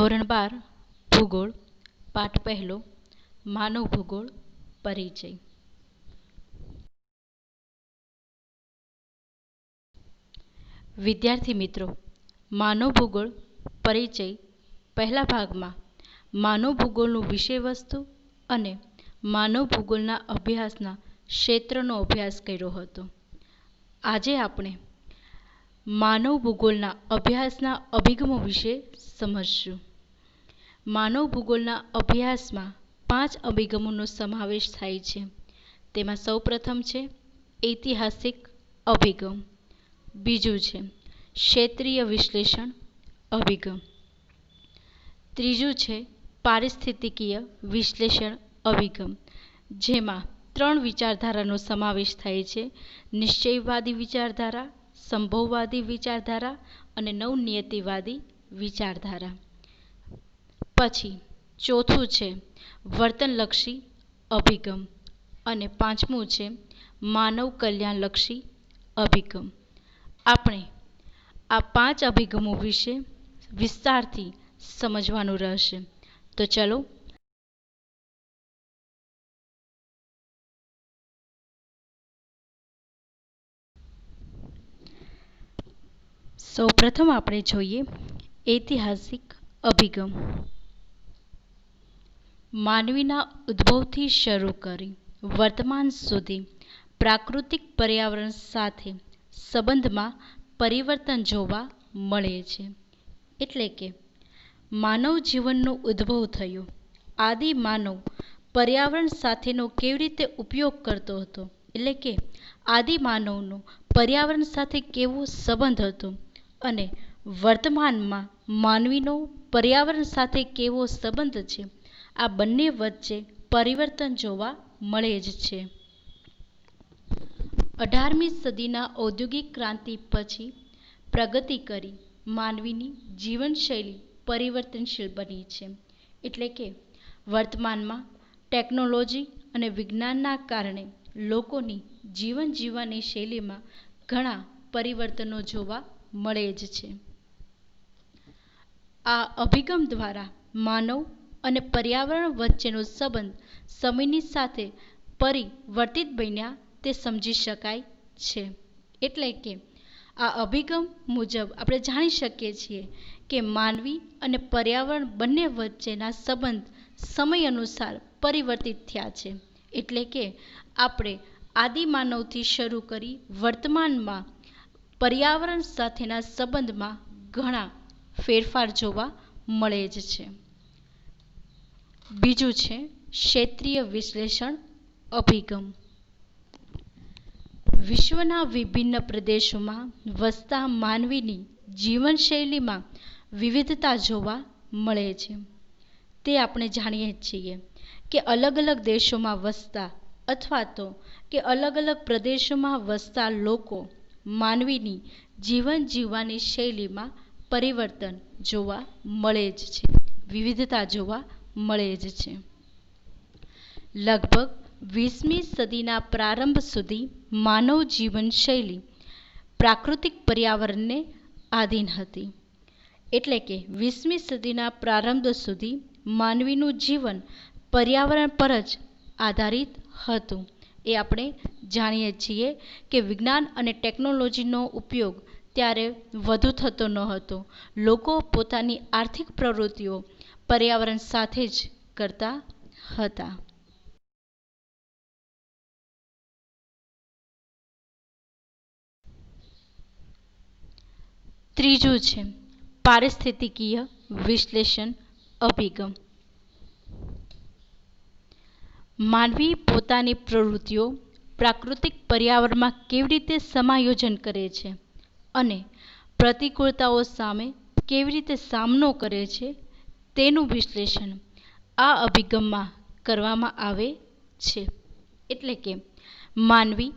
ધોરણ 12 ભૂગોળ પાઠ પહેલો માનવ ભૂગોળ પરિચય. વિદ્યાર્થી મિત્રો, માનવ ભૂગોળ પરિચય પહેલા ભાગમાં માનવ ભૂગોળનું વિષય વસ્તુ અને માનવ ભૂગોળના અભ્યાસના ક્ષેત્રનો અભ્યાસ કર્યો હતો. આજે આપણે માનવ ભૂગોળના અભ્યાસના અભિગમો વિશે સમજશું. માનવ ભૂગોળના અભ્યાસમાં 5 અભિગમોનો સમાવેશ થાય છે. તેમાં સૌપ્રથમ છે ઐતિહાસિક અભિગમ, બીજું છે ક્ષેત્રીય વિશ્લેષણ અભિગમ, ત્રીજું છે પારિસ્થિતિકીય વિશ્લેષણ અભિગમ, જેમાં 3 વિચારધારાનો સમાવેશ થાય છે: નિશ્ચયવાદી વિચારધારા, સંભવવાદી વિચારધારા અને નવનિયતિવાદી વિચારધારા. પછી ચોથું છે વર્તનલક્ષી અભિગમ અને પાંચમું છે માનવ કલ્યાણલક્ષી અભિગમ. આપણે આ 5 અભિગમો વિશે વિસ્તારથી સમજવાનું રહેશે. તો ચલો સૌપ્રથમ આપણે જોઈએ ઐતિહાસિક અભિગમ. માનવીના ઉદ્ભવથી શરૂ કરી વર્તમાન સુધી પ્રાકૃતિક પર્યાવરણ સાથે સંબંધમાં પરિવર્તન જોવા મળે છે. એટલે કે માનવ જીવનનો ઉદ્ભવ થયો. આદિ માનવ પર્યાવરણ સાથેનો કેવી રીતે ઉપયોગ કરતો હતો, એટલે કે આદિ માનવનો પર્યાવરણ સાથે કેવો સંબંધ હતો અને વર્તમાનમાં માનવીનો પર્યાવરણ સાથે કેવો સંબંધ છે, આ બંને વચ્ચે પરિવર્તન જોવા મળે જ છે. 18મી સદીના ઔદ્યોગિક ક્રાંતિ પછી પ્રગતિ કરી માનવીની જીવનશૈલી પરિવર્તનશીલ બની છે. એટલે કે વર્તમાનમાં ટેકનોલોજી અને વિજ્ઞાનના કારણે લોકોની જીવન જીવવાની શૈલીમાં ઘણા પરિવર્તનો જોવા મળે જ છે. આ અભિગમ દ્વારા માનવ અને પર્યાવરણ વચ્ચેનો સંબંધ સમયની સાથે પરિવર્તિત બન્યા તે સમજી શકાય છે. એટલે કે આ અભિગમ મુજબ આપણે જાણી શકીએ છીએ કે માનવી અને પર્યાવરણ બંને વચ્ચેના સંબંધ સમય અનુસાર પરિવર્તિત થયા છે. એટલે કે આપણે આદિમાનવથી શરૂ કરી વર્તમાનમાં પર્યાવરણ સાથેના સંબંધમાં ઘણા ફેરફાર જોવા મળે જ છે. બીજું છે ક્ષેત્રીય વિશ્લેષણ અભિગમ. વિશ્વના વિભિન્ન પ્રદેશોમાં વસતા માનવીની જીવનશૈલીમાં વિવિધતા જોવા મળે છે. તે આપણે જાણીએ છીએ કે અલગ અલગ દેશોમાં વસતા અથવા તો કે અલગ અલગ પ્રદેશોમાં વસતા લોકો માનવીની જીવન જીવવાની શૈલીમાં પરિવર્તન જોવા મળે જ છે, વિવિધતા જોવા મળે જ છે. લગભગ 20મી સદીના પ્રારંભ સુધી માનવ જીવનશૈલી પ્રાકૃતિક પર્યાવરણને આધીન હતી. એટલે કે 20મી સદીના પ્રારંભ સુધી માનવીનું જીવન પર્યાવરણ પર જ આધારિત હતું. એ આપણે જાણીએ છીએ કે વિજ્ઞાન અને ટેકનોલોજીનો ઉપયોગ ત્યારે વધુ થતો ન હતો. લોકો પોતાની આર્થિક પ્રવૃત્તિઓ પર્યાવરણ સાથે જ કરતા હતા. ત્રીજું છે પારિસ્થિતિકીય વિશ્લેષણ અભિગમ. માનવી પોતાની પ્રવૃત્તિઓ પ્રાકૃતિક પર્યાવરણમાં કેવી રીતે સમાયોજન કરે છે અને પ્રતિકૂળતાઓ સામે કેવી રીતે સામનો કરે છે તેનું વિશ્લેષણ આ અભિગમમાં કરવામાં આવે છે. એટલે કે માનવી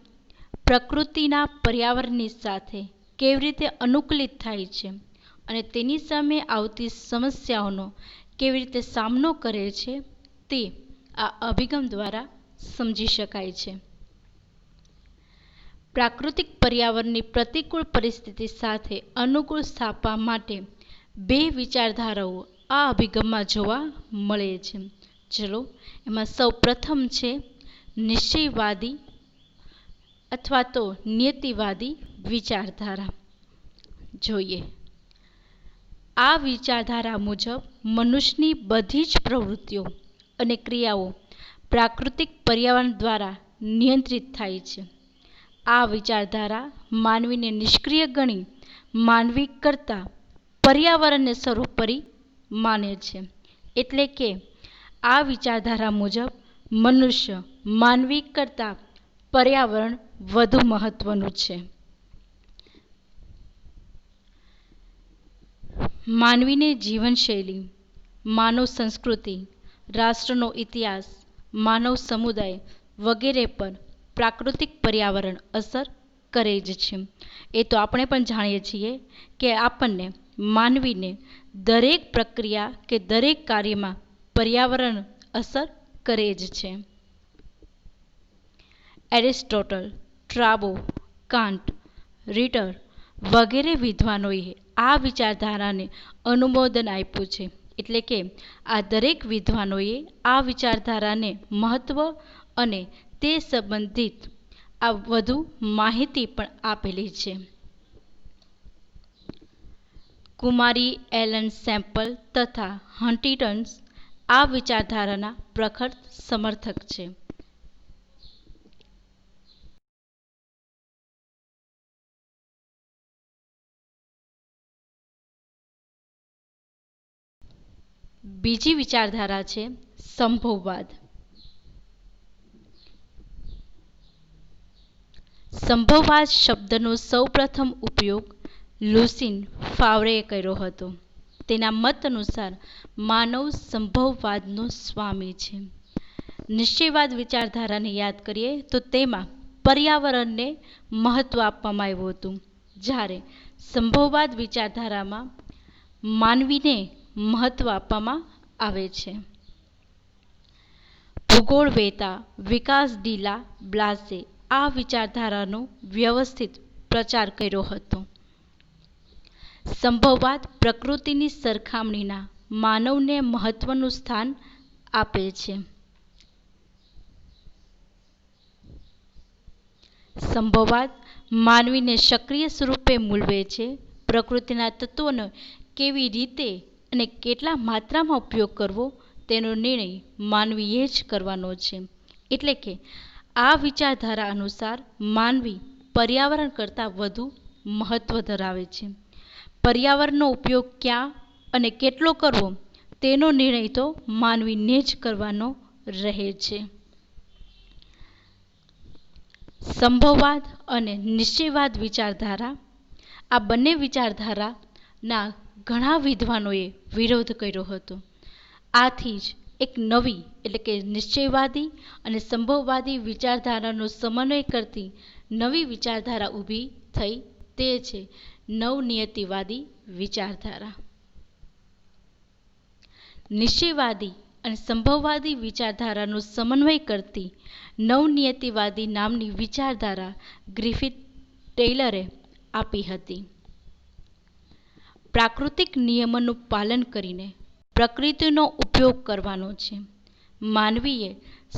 પ્રકૃતિના પર્યાવરણની સાથે કેવી રીતે અનુકૂલિત થાય છે અને તેની સામે આવતી સમસ્યાઓનો કેવી રીતે સામનો કરે છે તે આ અભિગમ દ્વારા સમજી શકાય છે. પ્રાકૃતિક પર્યાવરણની પ્રતિકૂળ પરિસ્થિતિ સાથે અનુકૂળ સ્થાપવા માટે 2 વિચારધારાઓ આ અભિગમમાં જોવા મળે છે. ચલો એમાં સૌ પ્રથમ છે નિશ્ચયવાદી અથવા તો નિયતિવાદી વિચારધારા. જોઈએ, આ વિચારધારા મુજબ મનુષ્યની બધી જ પ્રવૃત્તિઓ અને ક્રિયાઓ પ્રાકૃતિક પર્યાવરણ દ્વારા નિયંત્રિત થાય છે. આ વિચારધારા માનવીને નિષ્ક્રિય ગણી માનવી કરતાં પર્યાવરણને સર્વોપરી માને છે. એટલે કે આ વિચારધારા મુજબ મનુષ્ય માનવી કરતાં પર્યાવરણ વધુ મહત્વનું છે. માનવીની જીવનશૈલી, માનવ સંસ્કૃતિ, રાષ્ટ્રનો ઇતિહાસ, માનવ સમુદાય વગેરે પર પ્રાકૃતિક પર્યાવરણ અસર કરે જ છે. એ તો આપણે પણ જાણીએ છીએ કે આપણને માનવીને દરેક પ્રક્રિયા કે દરેક કાર્યમાં પર્યાવરણ અસર કરે જ છે. એરિસ્ટોટલ, ટ્રાબો, કાન્ટ, રીટર વગેરે વિદ્વાનોએ આ વિચારધારાને અનુમોદન આપ્યું છે. એટલે કે આ દરેક વિદ્વાનોએ આ વિચારધારાને મહત્વ અને તે સંબંધિત આ વધુ માહિતી પણ આપેલી છે. કુમારી એલન સેમ્પલ તથા હન્ટિંગ્ટન આ વિચારધારાના પ્રખર સમર્થક છે. બીજી વિચારધારા છે સંભોગવાદ. સંભોગવાદ શબ્દનો સૌપ્રથમ ઉપયોગ લુસીન ફાવરેએ કર્યો હતો. તેના મત અનુસાર માનવ સંભોગવાદનો સ્વામી છે. નિશ્ચયવાદ વિચારધારાને યાદ કરીએ તો તેમાં પર્યાવરણને મહત્વ આપવામાં આવ્યું હતું, જ્યારે સંભોગવાદ વિચારધારામાં માનવીને મહત્વ આપવામાં આવે છે. ભૂગોળવેત્તા વિકાસ ડી લા બ્લાસે આ વિચારધારાનો વ્યવસ્થિત પ્રચાર કર્યો હતો. સંભોગવાદ પ્રકૃતિની સરખામણીના માનવને મહત્વનું સ્થાન આપે છે. સંભોગવાદ માનવીને સક્રિય સ્વરૂપે મૂલવે છે. પ્રકૃતિના તત્વોનો કેવી રીતે અને કેટલા માત્રામાં ઉપયોગ કરવો તેનો નિર્ણય માનવીએ જ કરવાનો છે. એટલે કે આ વિચારધારા અનુસાર માનવી પર્યાવરણ કરતાં વધુ મહત્વ ધરાવે છે. પર્યાવરણનો ઉપયોગ ક્યાં અને કેટલો કરવો તેનો નિર્ણય તો માનવીને જ કરવાનો રહે છે. સંભોગવાદ અને નિશ્ચયવાદ વિચારધારા, આ બંને વિચારધારાના ઘણા વિદ્વાનોએ વિરોધ કર્યો હતો. આથી જ એક નવી એટલે કે નિશ્ચયવાદી અને સંભોગવાદી વિચારધારાનો સમન્વય કરતી નવી વિચારધારા ઊભી થઈ. તે છે નવનિયતિવાદી વિચારધારા. નિશ્ચયવાદી અને સંભોગવાદી વિચારધારાનો સમન્વય કરતી નવનિયતિવાદી નામની વિચારધારા ગ્રિફિથ ટેલરે આપી હતી. પ્રાકૃતિક નિયમોનું પાલન કરીને પ્રકૃતિનો ઉપયોગ કરવાનો છે. માનવીએ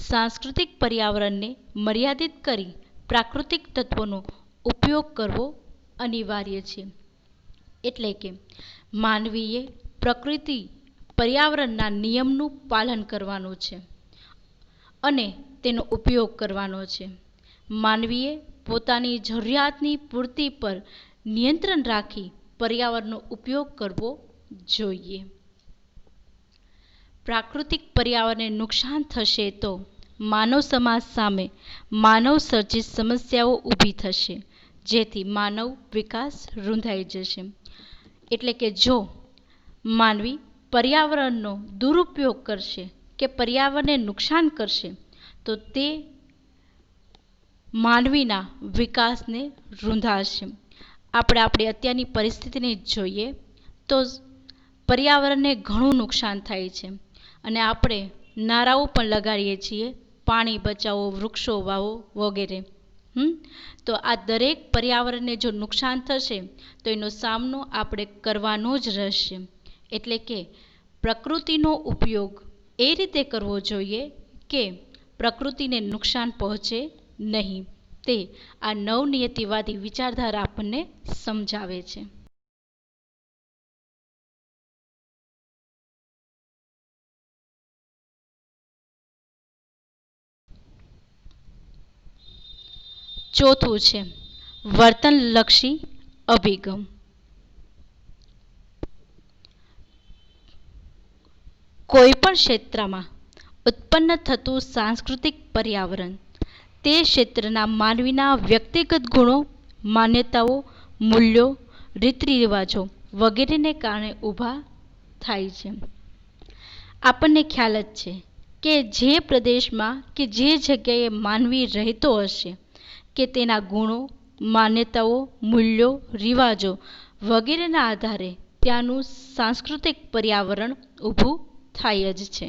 સાંસ્કૃતિક પર્યાવરણને મર્યાદિત કરી પ્રાકૃતિક તત્વોનો ઉપયોગ કરવો અનિવાર્ય છે. એટલે કે માનવીએ પ્રકૃતિ પર્યાવરણના નિયમનું પાલન કરવાનું છે અને તેનો ઉપયોગ કરવાનો છે. માનવીએ પોતાની જરૂરિયાતની પૂર્તિ પર નિયંત્રણ રાખી પર્યાવરણનો ઉપયોગ કરવો જોઈએ. પ્રાકૃતિક પર્યાવરણને નુકસાન થશે તો માનવ સમાજ સામે માનવ સર્જિત સમસ્યાઓ ઊભી થશે, જેથી માનવ વિકાસ રૂંધાઈ જશે. એટલે કે જો માનવી પર્યાવરણનો દુરુપયોગ કરશે કે પર્યાવરણને નુકસાન કરશે તો તે માનવીના વિકાસને રૂંધાશે. આપણે આપણી અત્યારની પરિસ્થિતિને જોઈએ તો પર્યાવરણને ઘણું નુકસાન થાય છે અને આપણે નારાઓ પણ લગાડીએ છીએ, પાણી બચાવો, વૃક્ષો વાવો વગેરે. તો આ દરેક પર્યાવરણને જો નુકસાન થશે તો એનો સામનો આપણે કરવાનો જ રહેશે. એટલે કે પ્રકૃતિનો ઉપયોગ એ રીતે કરવો જોઈએ કે પ્રકૃતિને નુકસાન પહોંચે નહીં. તે આ નવનિયતિવાદી વિચારધારા આપણને સમજાવે છે. ચોથું છે વર્તનલક્ષી અભિગમ. કોઈ પણ ક્ષેત્રમાં ઉત્પન્ન થતું સાંસ્કૃતિક પર્યાવરણ તે ક્ષેત્રના માનવીના વ્યક્તિગત ગુણો, માન્યતાઓ, મૂલ્યો, રીતરિવાજો વગેરેને કારણે ઊભા થાય છે. આપણને ખ્યાલ જ છે કે જે પ્રદેશમાં કે જે જગ્યાએ માનવી રહેતો હશે કે તેના ગુણો, માન્યતાઓ, મૂલ્યો, રિવાજો વગેરેના આધારે ત્યાંનું સાંસ્કૃતિક પર્યાવરણ ઊભું થાય જ છે.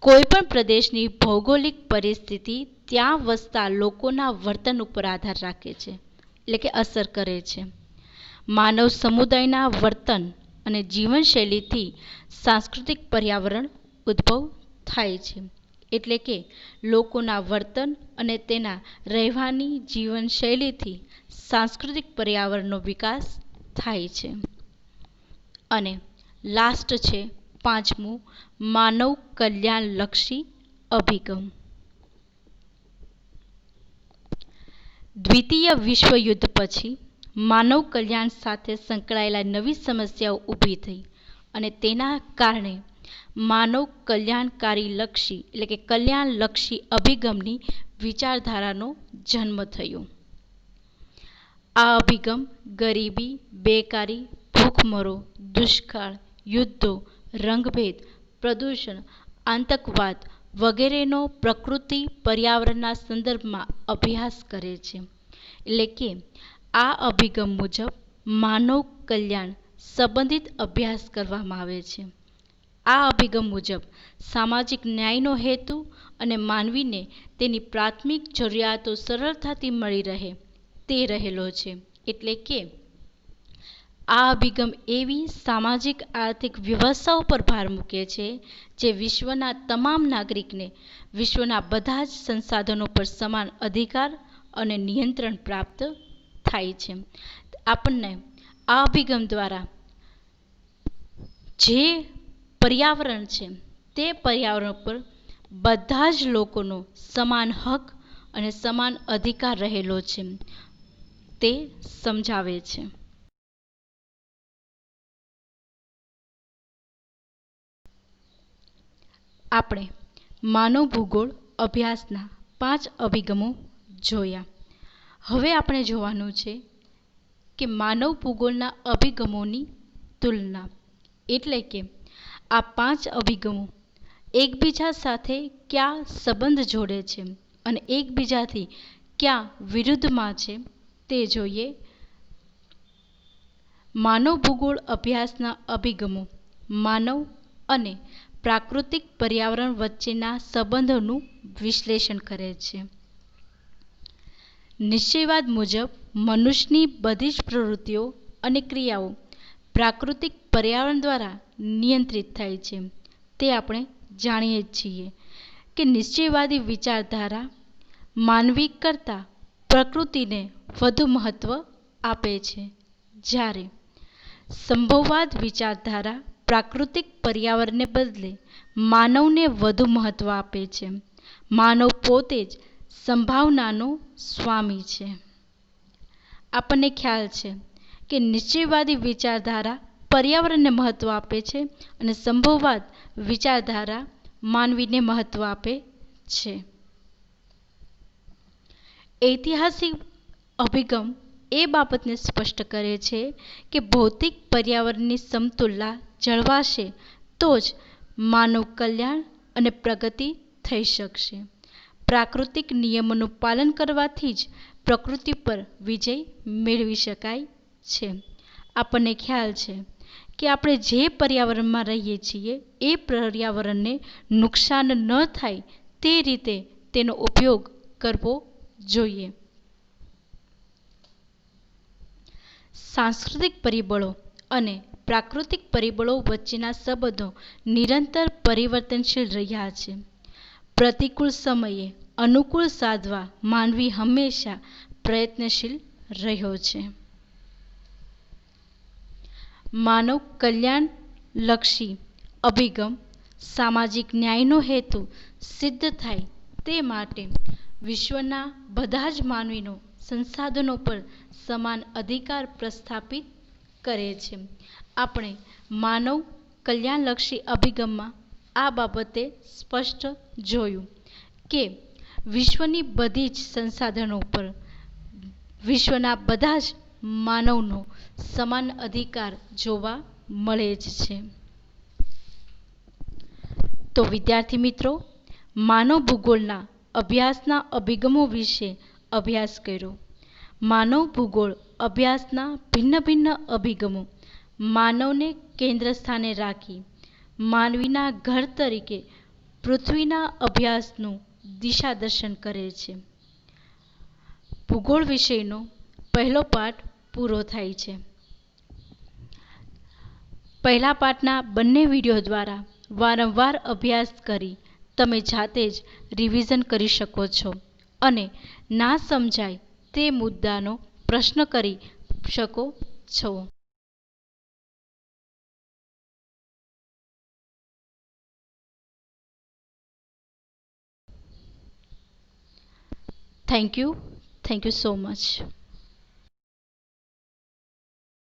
કોઈ પણ પ્રદેશની ભૌગોલિક પરિસ્થિતિ ત્યાં વસતા લોકોના વર્તન ઉપર આધાર રાખે છે, એટલે કે અસર કરે છે. માનવ સમુદાયના વર્તન અને જીવનશૈલીથી સાંસ્કૃતિક પર્યાવરણ ઉદ્ભવ થાય છે. એટલે કે લોકોના વર્તન અને તેના રહેવાની જીવનશૈલીથી સાંસ્કૃતિક પર્યાવરણનો વિકાસ થાય છે. અને લાસ્ટ છે પાંચમું, માનવ કલ્યાણલક્ષી અભિગમ. દ્વિતીય વિશ્વયુદ્ધ પછી માનવ કલ્યાણ સાથે સંકળાયેલા નવી સમસ્યાઓ ઊભી થઈ અને તેના કારણે માનવ કલ્યાણકારીલક્ષી એટલે કે કલ્યાણલક્ષી અભિગમની વિચારધારાનો જન્મ થયો. આ અભિગમ ગરીબી, બેકારી, ભૂખમરો, દુષ્કાળ, યુદ્ધો, રંગભેદ, પ્રદૂષણ, આતંકવાદ વગેરેનો પ્રકૃતિ પર્યાવરણના સંદર્ભમાં અભ્યાસ કરે છે. એટલે કે આ અભિગમ મુજબ માનવ કલ્યાણ સંબંધિત અભ્યાસ કરવામાં આવે છે. આ અભિગમ મુજબ સામાજિક ન્યાયનો હેતુ અને માનવીને તેની પ્રાથમિક જરૂરિયાતો સરળતાથી મળી રહે તે રહેલો છે. એટલે કે આ અભિગમ એવી સામાજિક આર્થિક વ્યવસ્થાઓ પર ભાર મૂકે છે જે વિશ્વના તમામ નાગરિકને વિશ્વના બધા જ સંસાધનો પર સમાન અધિકાર અને નિયંત્રણ પ્રાપ્ત થાય છે. આપણને આ અભિગમ દ્વારા જે પર્યાવરણ છે તે પર્યાવરણ પર બધા જ લોકોનો સમાન હક અને સમાન અધિકાર રહેલો છે તે સમજાવે છે. આપણે માનવ ભૂગોળ અભ્યાસના 5 અભિગમો જોયા. હવે આપણે જોવાનું છે કે માનવ ભૂગોળના અભિગમોની તુલના. એટલે કે આ 5 અભિગમો એકબીજા સાથે ક્યાં સંબંધ જોડે છે અને એકબીજાથી ક્યાં વિરુદ્ધમાં છે તે જોઈએ. માનવ ભૂગોળ અભ્યાસના અભિગમો માનવ અને પ્રાકૃતિક પર્યાવરણ વચ્ચેના સંબંધોનું વિશ્લેષણ કરે છે. નિશ્ચયવાદ મુજબ મનુષ્યની બધી જ પ્રવૃત્તિઓ અને ક્રિયાઓ પ્રાકૃતિક પર્યાવરણ દ્વારા નિયંત્રિત થાય છે. તે આપણે જાણીએ છીએ કે નિશ્ચયવાદી વિચારધારા માનવી કરતાં પ્રકૃતિને વધુ મહત્ત્વ આપે છે, જ્યારે સંભવવાદ વિચારધારા પ્રાકૃતિક પર્યાવરણને બદલે માનવને વધુ મહત્ત્વ આપે છે. માનવ પોતે જ સંભાવનાનો સ્વામી છે. આપણને ખ્યાલ છે કે નિશ્ચયવાદી વિચારધારા પર્યાવરણને મહત્ત્વ આપે છે અને સંભવવાદ વિચારધારા માનવીને મહત્ત્વ આપે છે. ઐતિહાસિક અભિગમ એ બાબતને સ્પષ્ટ કરે છે કે ભૌતિક પર્યાવરણની સમતુલા જળવાશે તો જ માનવ કલ્યાણ અને પ્રગતિ થઈ શકશે. પ્રાકૃતિક નિયમોનું પાલન કરવાથી જ પ્રકૃતિ પર વિજય મેળવી શકાય છે. આપણને ખ્યાલ છે કે આપણે જે પર્યાવરણમાં રહીએ છીએ એ પર્યાવરણને નુકસાન ન થાય તે રીતે તેનો ઉપયોગ કરવો જોઈએ. સાંસ્કૃતિક પરિબળો અને પ્રાકૃતિક પરિબળો વચ્ચેના સંબંધો નિરંતર પરિવર્તનશીલ રહ્યા છે. પ્રતિકૂળ સમયે અનુકૂળ સાધવા માનવી હંમેશા પ્રયત્નશીલ રહ્યો છે. માનવ કલ્યાણલક્ષી અભિગમ સામાજિક ન્યાયનો હેતુ સિદ્ધ થાય તે માટે વિશ્વના બધા જ માનવીનો સંસાધનો પર સમાન અધિકાર પ્રસ્થાપિત કરે છે. આપણે માનવ કલ્યાણલક્ષી અભિગમમાં આ બાબતે સ્પષ્ટ જોયું કે વિશ્વની બધી જ સંસાધનો પર વિશ્વના બધા જ માનવનો સમાન અધિકાર જોવા મળે જ છે. તો વિદ્યાર્થી મિત્રો, માનવ ભૂગોળના અભ્યાસના અભિગમો વિશે અભ્યાસ કર્યો. માનવ ભૂગોળ અભ્યાસના ભિન્ન ભિન્ન અભિગમો માનવને કેન્દ્ર સ્થાને રાખી માનવીના ઘર તરીકે પૃથ્વીના અભ્યાસનું દિશાદર્શન કરે છે. ભૂગોળ વિષયનો પહેલો પાઠ પૂરો થાય છે. પહેલા પાઠના બંને વિડીયો દ્વારા વારંવાર અભ્યાસ કરી તમે જાતે જ રિવિઝન કરી શકો છો અને ના સમજાય તે મુદ્દાનો પ્રશ્ન કરી શકો છો. Thank you so much.